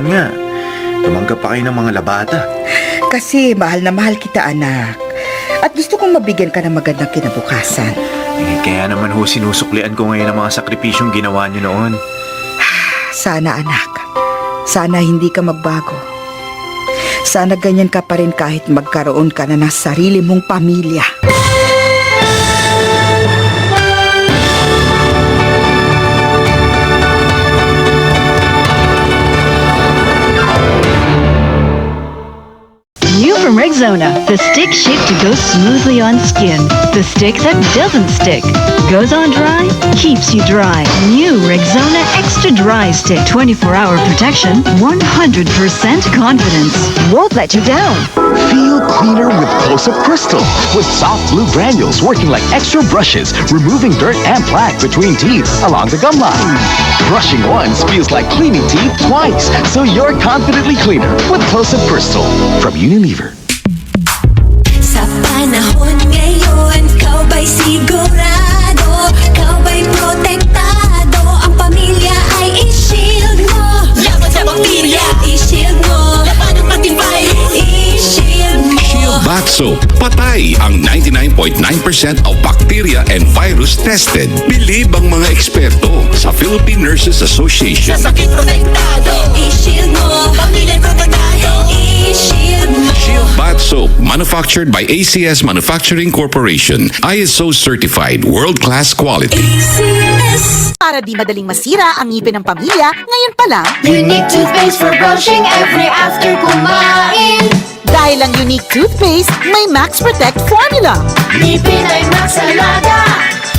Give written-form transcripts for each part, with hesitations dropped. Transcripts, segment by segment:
nga. Tumanggap pa kayo ng mga labata. Kasi mahal na mahal kita, anak. At gusto kong mabigyan ka ng magandang kinabukasan. Kaya naman ho sinusuklian ko ngayon ang mga sakripisyong ginawa niyo noon. Sana, anak. Sana hindi ka magbago. Sana ganyan ka pa rin kahit magkaroon ka na ng sarili mong pamilya. New from Rexona, the stick shaped to go smoothly on skin. The stick that doesn't stick. Goes on dry, keeps you dry. New Rexona Extra Dry Stick. 24-hour protection, 100% confidence. Won't let you down. Feel cleaner with Close-Up Crystal. With soft blue granules working like extra brushes, removing dirt and plaque between teeth along the gum line. Brushing once feels like cleaning teeth twice, so you're confidently cleaner with Close-Up Crystal from Unilever. Sa panahon ngayon, kau ba'y sigurado? Kau ba'y protektado? Ang pamilya ay i-shield mo. Laban sa bakterya, i-shield mo. Laban ng matibay, i-shield mo. Shield Bath Soap. Patay ang 99.9% of bacteria and virus tested. Believe ang mga eksperto sa Philippine Nurses Association. Sa sakit protektado, i-shield mo. Pamilya protektado, i-shield mo. Shield Bath Soap, manufactured by ACS Manufacturing Corporation. ISO certified, world-class quality. ACS. Para di madaling masira ang ngipin ng pamilya, ngayon pa lang, Unique toothpaste for brushing every after kumain. dahil ang unique toothpaste, may Max Protect formula. Ngipin ay Max Alaga,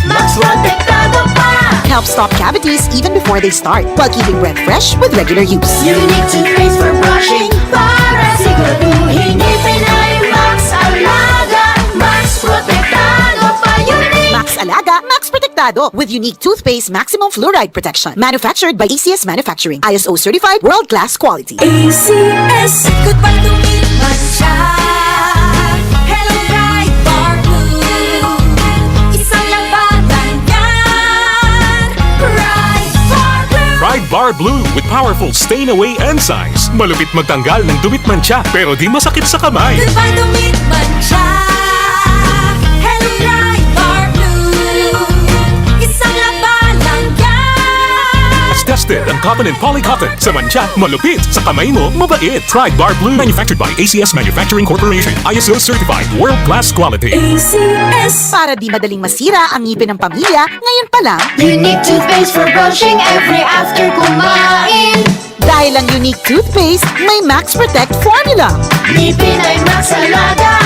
Max Protektado pa. Helps stop cavities even before they start, while keeping breath fresh with regular use. Unique toothpaste for brushing, para siguraduhin ngipin ay Max Alaga, Max Protektado pa. Unique. Max Alaga, Max Protectado with unique toothpaste maximum fluoride protection. Manufactured by ACS Manufacturing. ISO certified, world-class quality. ACS. Goodbye to me, Mancha. Hello, bright bar blue. Isang labanan yan. Bright bar blue. Pride Bar Blue with powerful stain-away enzymes. Malupit magtanggal ng dumit mancha pero di masakit sa kamay. Goodbye to me, Mancha. Hello, bright bar blue. Isang labanan yan. As tested ang cotton and polycotton. Sa mancha, malupit. Sa kamay mo, mabait. Pride Bar Blue. Manufactured by ACS Manufacturing Corporation. ISO certified. World-class quality. ACS. Para di madaling masira ang ngipin ng pamilya, ngayon pa lang, Unique toothpaste for brushing every after kumain. dahil ang unique toothpaste, may Max Protect formula. Ngipin ay Max Alaga,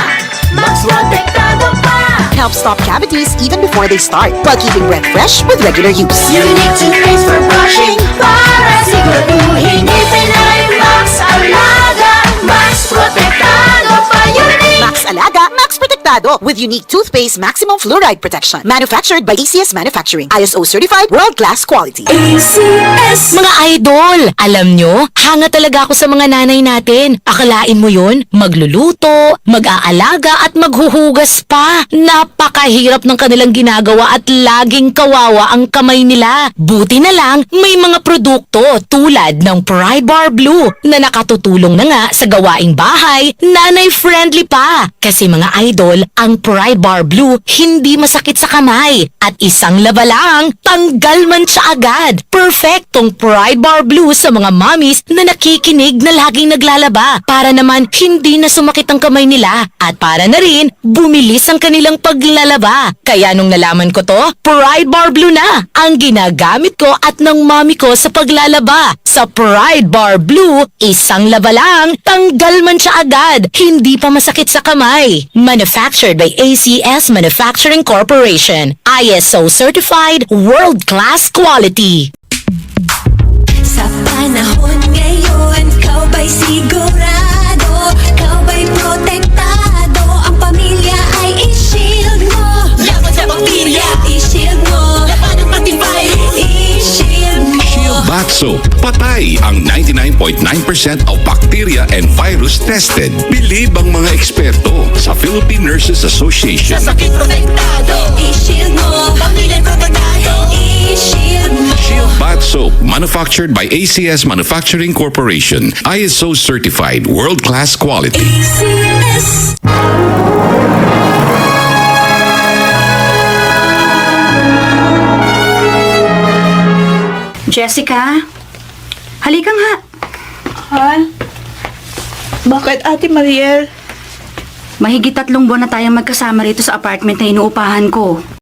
Max Protektado pa. Helps stop cavities even before they start, while keeping breath fresh with regular use. Unique toothpaste for brushing, para siguraduhin ngipin ay Max Alaga, Max Protektado pa. Unique. Max Alaga, Max Protectado with unique toothpaste maximum fluoride protection. Manufactured by ACS Manufacturing. ISO certified, world-class quality. ACS. Mga idol, alam nyo, hanga talaga ako sa mga nanay natin. Akalain mo yun, magluluto, mag-aalaga at maghuhugas pa. Napakahirap ng kanilang ginagawa at laging kawawa ang kamay nila. Buti na lang, may mga produkto tulad ng Pride Bar Blue na nakatutulong na nga sa gawaing bahay, nanay-friendly pa. Kasi mga idol, ang Pride Bar Blue hindi masakit sa kamay. At isang laba lang, tanggal man siya agad. Perfectong Pride Bar Blue sa mga mommies na nakikinig na laging naglalaba. Para naman hindi na sumakit ang kamay nila. At para na rin, bumilis ang kanilang paglalaba. Kaya nung nalaman ko to, Pride Bar Blue na ang ginagamit ko at ng mommy ko sa paglalaba. Sa Pride Bar Blue, isang laba lang, tanggal man siya agad. Hindi pa masakit sa kamay. Manufactured by ACS Manufacturing Corporation. ISO certified, world-class quality. Sa panahon ngayon, kau ba'y sigurado? Kau ba'y protektado? Ang pamilya ay i-shield mo. Laban sa bakterya, i-shield mo. Laban ng matibay, i-shield mo. Shield Bath Soap. Patay ang 99.9% of bacteria and virus tested. Believe ang mga eksperto sa Philippine Nurses Association. Sa sakit protektado, i-shield mo. Pamilya protektado, i-shield Shield Bath Soap, manufactured by ACS Manufacturing Corporation. ISO certified, world-class quality. ACS. Jessica? Halika nga. Bakit, Ate Mariel? Mahigit 3 buwan na tayong magkasama rito sa apartment na inuupahan ko.